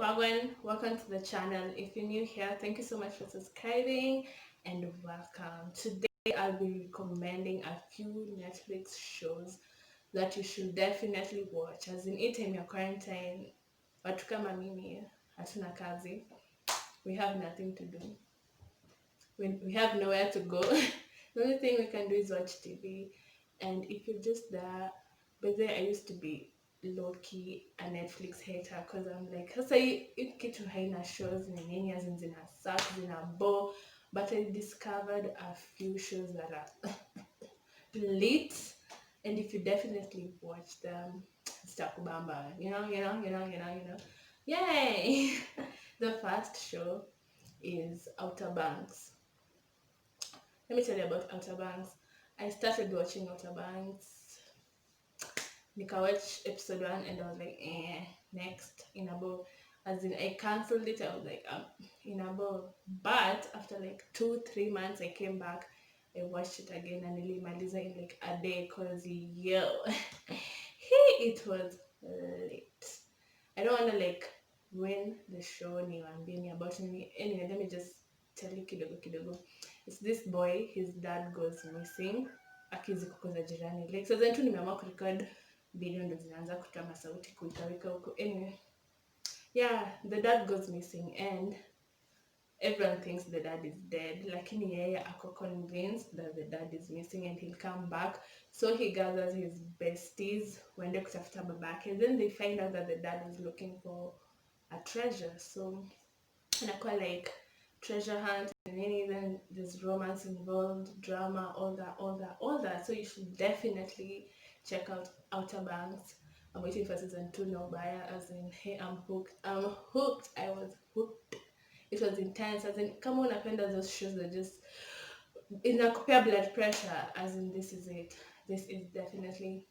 Wagwan, welcome to the channel. If you're new here, thank you so much for subscribing and welcome. Today I'll be recommending a few Netflix shows that you should definitely watch. As in hii time ya quarantine, watu kama mimi hatuna kazi. We have nothing to do. We have nowhere to go. The only thing we can do is watch TV. And if you're just there, but then I used to be low-key a Netflix hater because I'm like, sasa hii kitu haina shows ni nini, as in zina suck, zina bore. But I discovered a few shows that are lit, and if you definitely watch them, it's takubamba. You know. Yay! The first show is Outer Banks. Let me tell you about Outer Banks. I started watching Outer Banks. Watch episode 1 and I was like, next, in above. As in, I cancelled it. I was like, in above. But after like 2-3 months, I came back. I watched it again and nilimaliza in like a day because it was late. I don't want to like ruin the show niwaambie about me. Anyway, let me just tell you kidogo. It's this boy, his dad goes missing. Akizikuko za jirani. Like sasa tu nimeamua kurecord video ndo zinaanza kutoa masauti kuikaweka huko. Anyway, yeah, the dad goes missing and everyone thinks the dad is dead, lakini yeye ako convinced that the dad is missing and he'll come back. So he gathers his besties waende kutafuta babake, and then they find out that the dad is looking for a treasure. So inakuwa like treasure hunt, and then there's romance involved, drama, all that. So you should definitely check out Outer Banks. I'm waiting for season 2 no buyer, as in, hey, I'm hooked. I was hooked. It was intense, as in, kama unapenda those shows that just inakupea blood pressure, as in, this is it. This is definitely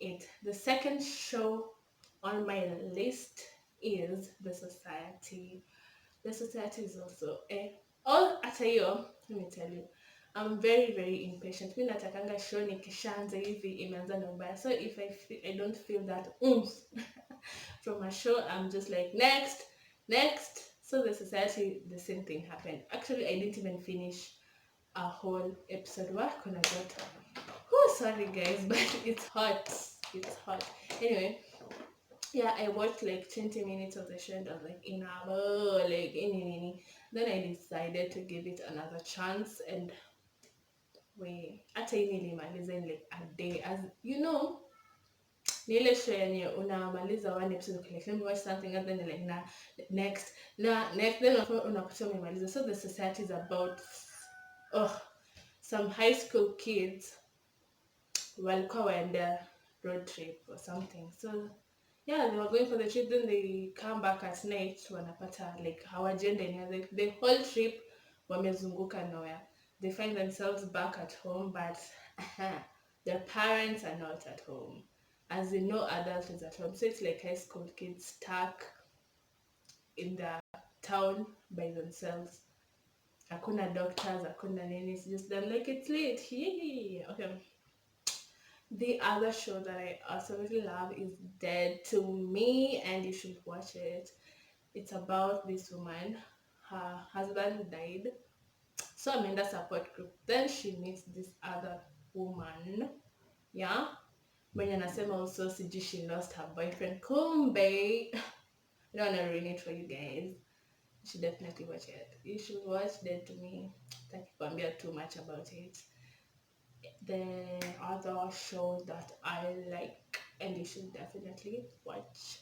it. The second show on my list is The Society. The Society is also hata hiyo, let me tell you, I'm very very impatient. Mi natakanga show nikishaanza hivi imeanza na ubaya. So if I don't feel that from a show, I'm just like, next. So The Society, the same thing happened. Actually, I didn't even finish a whole episode. What can I get? Oh, sorry guys, but it's hot. Anyway, yeah, I watched like 20 minutes of the show and I was like, then I decided to give it another chance, and hata hii nilimaliza in like a day. As you know, ni ile show yenye unamaliza one episode like, let me watch something and then like next then unapata umemaliza. So The Society is about some high school kids walikuwa waenda road trip or something. So yeah, they were going for the trip, then they come back at night, wanapata like hawajaenda anywhere. Like the whole trip wamezunguka nowhere. They find themselves back at home, but their parents are not at home, as in no adult is at home. So it's like high school kids stuck in the town by themselves. Hakuna doctors, hakuna nini, it's just them, like, it's late. Okay. The other show that I absolutely love is Dead to Me, and you should watch it. It's about this woman. Her husband died, so I'm in the support group. Then she meets this other woman, yeah, mwenye anasema also sijui she lost her boyfriend. Kumbe, I don't want to ruin it for you guys. You should definitely watch it. You should watch Dead to Me. Sitaki kuambia too much about it. The other show that I like and you should definitely watch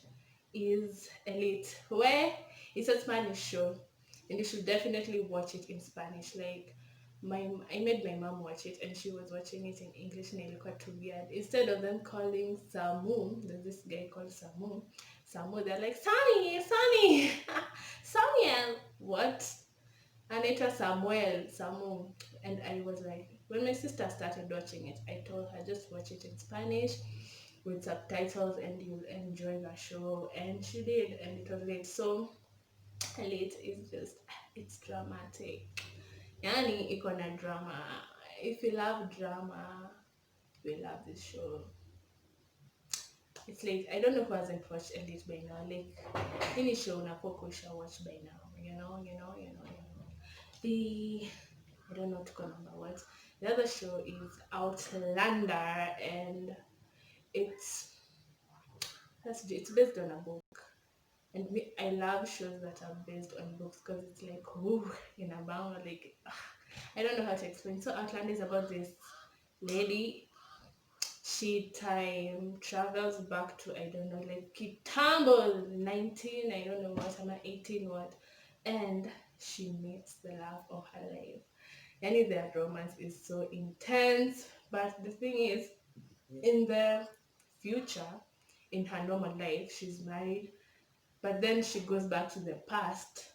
is Elite, where it's a Spanish show and you should definitely watch it in Spanish. Like I made my mom watch it and she was watching it in English and it looked too weird. Instead of them calling Samu, there's this guy called Samu, they're like, Sunny, Samuel, what? And it was Samu. And I was like, when my sister started watching it, I told her, just watch it in Spanish with subtitles and you'll enjoy the show. And she did, and it was late. So Elite is just, it's dramatic. Yani iko na drama. If you love drama, you will love this show. It's late. I don't know who hasn't watched Elite by now. Like, any show Napoko shall watch by now. The I don't know to go number what. The other show is Outlander, and it's it's based on a book. And I love shows that are based on books because it's like, ooh, in a bound, like, I don't know how to explain. So Outlander is about this lady. She time travels back to, I don't know, like Kitambo 19, I don't know what, I'm 18 what, and she meets the love of her life. And their romance is so intense, but the thing is, in the future, in her normal life, she's married, but then she goes back to the past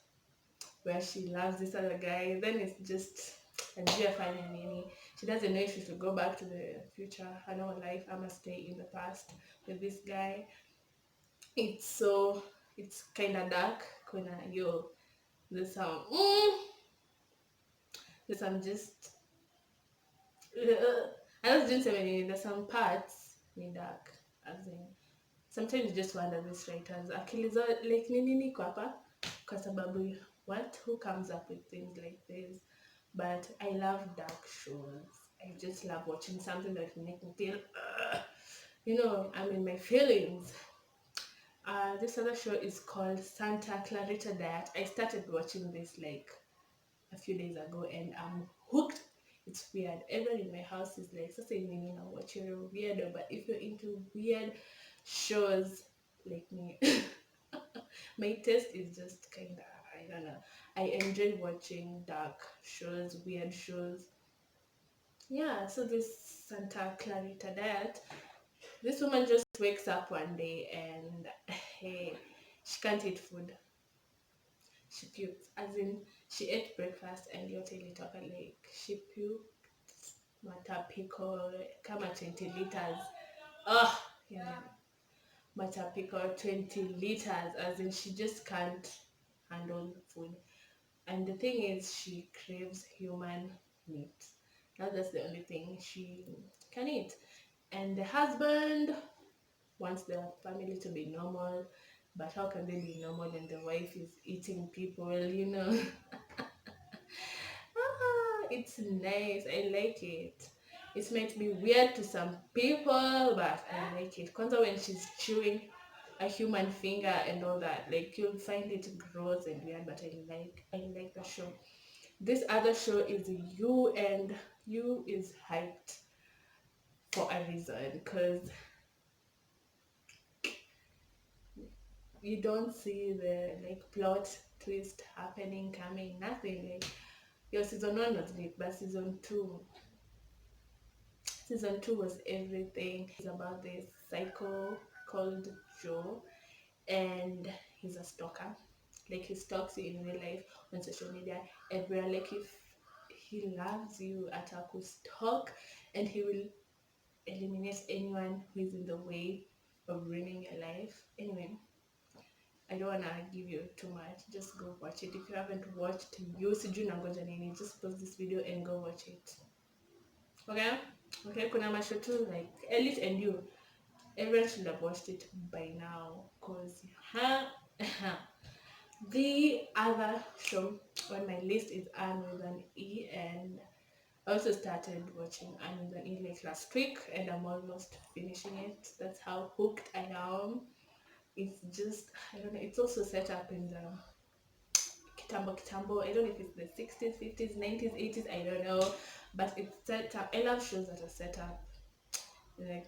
where she loves this other guy. Then it's just a nini. She doesn't know if she should go back to the future, her normal life, I must stay in the past with this guy. It's kind of dark. Yo, there's some there's some just I was just saying there's some parts in dark, as in sometimes you just wonder these writers akili zao like nini kwa hapa kwa sababu what, who comes up with things like this. But I love dark shows. I just love watching something that will make me feel I'm in my feelings. This other show is called Santa Clarita Diet. I started watching this like a few days ago and I'm hooked. It's weird. Everyone in my house is like, so saying, what you're weirdo, but if you're into weird shows like me, my taste is just kind of, I don't know. I enjoy watching dark shows, weird shows. Yeah, so this Santa Clarita Diet, this woman just wakes up one day and hey, she can't eat food. She puked, as in she ate breakfast and yote ilitoka, like she puked matapiko kama 20 liters. Oh, yeah. Matapiko 20 liters, as in she just can't handle food. And the thing is, she craves human meat. Now that's the only thing she can eat. And the husband wants the family to be normal, but how can they be normal when the wife is eating people? It's nice. I like it. It might be weird to some people, but I like it. Kwanza when she's chewing a human finger and all that, like you'll find it gross and weird, but I like the show. This other show is You, and You is hyped for a reason, because you don't see the like plot twist happening, coming, nothing. Like your season 1 was great, but season two was everything. It's about this psycho called Joe, and he's a stalker. Like he stalks you in real life, on social media, everywhere. Like if he loves you, Ataku stalk, and he will eliminate anyone who is in the way of ruining your life. Anyway, I don't wanna give you too much. Just go watch it. If you haven't watched You Sijui Nangoja Nini, just pause this video and go watch it. Okay, kuna masho too like Elite and You. Everyone should have watched it by now, cause the other show on my list is Anne with an E, and I also started watching Anne with an E like last week, and I'm almost finishing it. That's how hooked I am. It's just, I don't know, it's also set up in the Kitambo. I don't know if it's the 60s, 50s, 90s, 80s, I don't know, but it's set up. I love shows that are set up like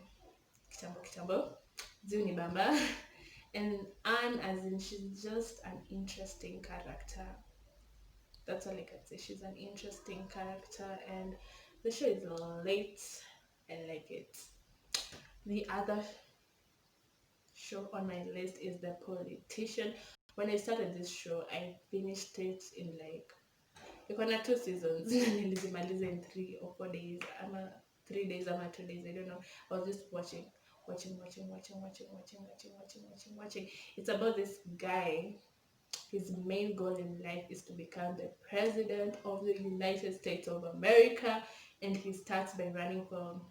Kitambo, Zuni Bamba. And Anne, as in, she's just an interesting character. That's all I can say. She's an interesting character, and the show is late. I like it. The other show on my list is The Politician. When I started this show, I finished it in like 2 seasons. Nilizimaliza in 3 or 4 days. 3 days, 2 days, I don't know. I was just watching. It's about this guy. His main goal in life is to become the president of the United States of America, and he starts by running for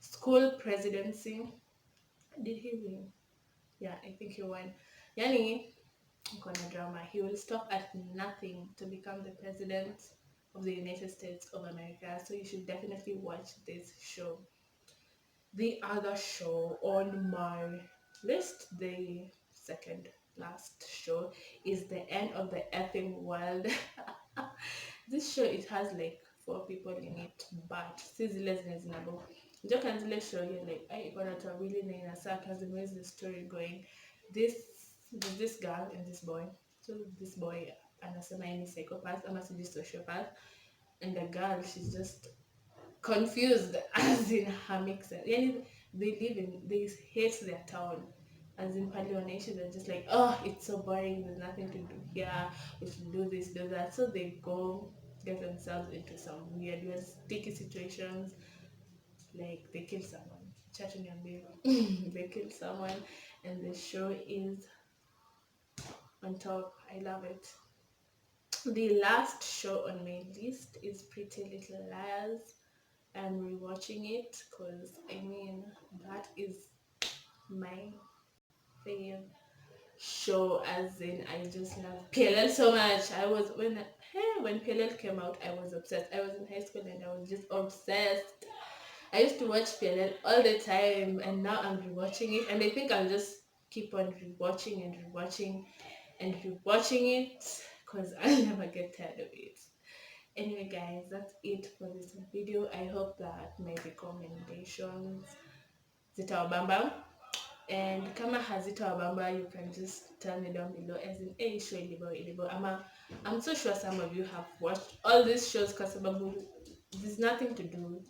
school presidency. Did he win? Yeah, I think he won. Yani, gonna drama. He will stop at nothing to become the president of the United States of America. So you should definitely watch this show. The other show on my list, the second last show, is The End of the Effing World. This show, it has like 4 people in it, but less reasonable. Ndio kanzile show you're like, I got to really na sarcasm. Where's the story going? This there's this girl and this boy. So this boy anasema ni psychopath ama sijui sociopath, and the girl, she's just confused as in her mixer. Yani they hate their town. As in pale wanaishi, they're just like, oh, it's so boring, there's nothing to do here, we should do this, do that. So they go get themselves into some weird sticky situations, like they kill someone. Chatting and they kill someone, and the show is on top. I love it. The last show on my list is Pretty Little Liars. I'm rewatching it because I mean that is my favorite show. As in, I just love PLL so much. I was when PLL came out, I was obsessed. I was in high school and I was just obsessed. I used to watch PLL all the time, and now I'm rewatching it, and I think I'll just keep on rewatching and rewatching and rewatching it because I'll never get tired of it. Anyway, guys, that's it for this video. I hope that my recommendations zitawabamba, and kama hazitawabamba, you can just tell me down below as in hey, show ilibo. I'm so sure some of you have watched all these shows because there's nothing to do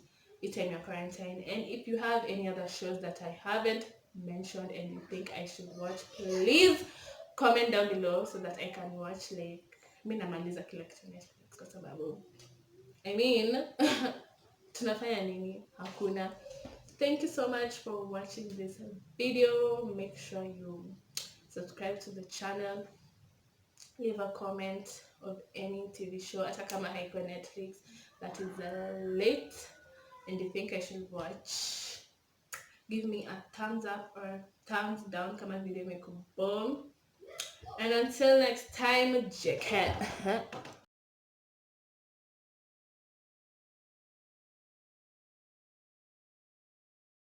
in your quarantine, and if you have any other shows that I haven't mentioned and you think I should watch, please comment down below so that I can watch. Like mi namaliza kila kitu Netflix kwa sababu I mean tunafanya nini? Hakuna. Thank you so much for watching this video. Make sure you subscribe to the channel, leave a comment of any TV show hata kama haiko Netflix that is late and you think I should watch. Give me a thumbs up or thumbs down kama video imekubom. And until next time, Jacket.